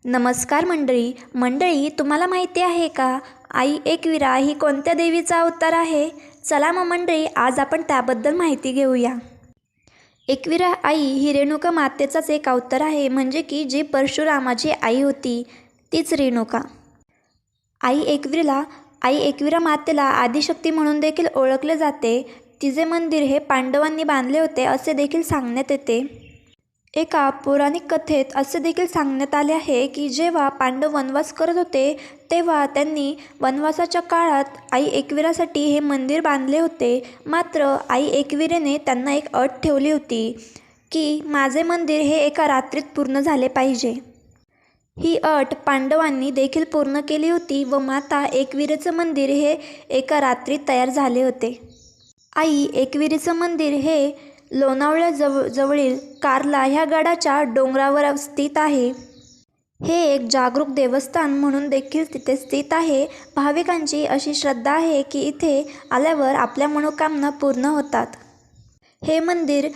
नमस्कार मंडळी तुम्हाला माहिती आहे का आई एकविरा ही कोणत्या देवीचा अवतार आहे? चला मग मंडळी आज आपण त्याबद्दल माहिती घेऊया। एकविरा आई ही रेणुका मातेचाच एक अवतार आहे, म्हणजे की जी परशुरामाची आई होती तीच रेणुका। आई एकविरा मातेला आदिशक्ती म्हणून देखील ओळखले जाते। तिचे मंदिर हे पांडवांनी बांधले होते असे देखील सांगण्यात येते। एका पौराणिक कथेत असे देखील सांगण्यात आले आहे की जेव्हा पांडव वनवास करत होते तेव्हा त्यांनी वनवासाच्या काळात आई एकविरासाठी हे मंदिर बांधले होते। मात्र आई एकविरेने त्यांना एक अट ठेवली होती की माझे मंदिर हे एका रात्रीत पूर्ण झाले पाहिजे। ही अट पांडवांनी देखील पूर्ण केली होती व माता एकविरेचं मंदिर हे एका रात्रीत तयार झाले होते। आई एकविरेचं मंदिर हे लोणावळ्याजवळील कार्ला ह्या गडाच्या डोंगरावर स्थित आहे। हे एक जागरूक देवस्थान म्हणून देखील तिथे स्थित आहे। भाविकांची अशी श्रद्धा आहे की इथे आल्यावर आपल्या मनोकामना पूर्ण होतात। हे मंदिर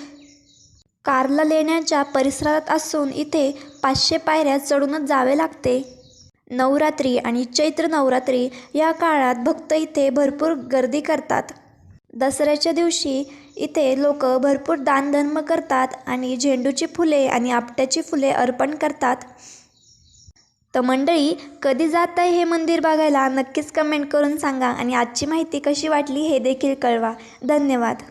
कार्ला लेण्याच्या परिसरात असून इथे 500 पायऱ्या चढूनच जावे लागते। नवरात्री आणि चैत्र नवरात्री या काळात भक्त इथे भरपूर गर्दी करतात। दसऱ्याच्या दिवशी इथे लोक भरपूर दानधर्म करतात आणि झेंडूची फुले आणि आपट्याची फुले अर्पण करतात। तर मंडळी कधी जात आहे हे मंदिर बघायला नक्कीच कमेंट करून सांगा आणि आजची माहिती कशी वाटली हे देखील कळवा। धन्यवाद।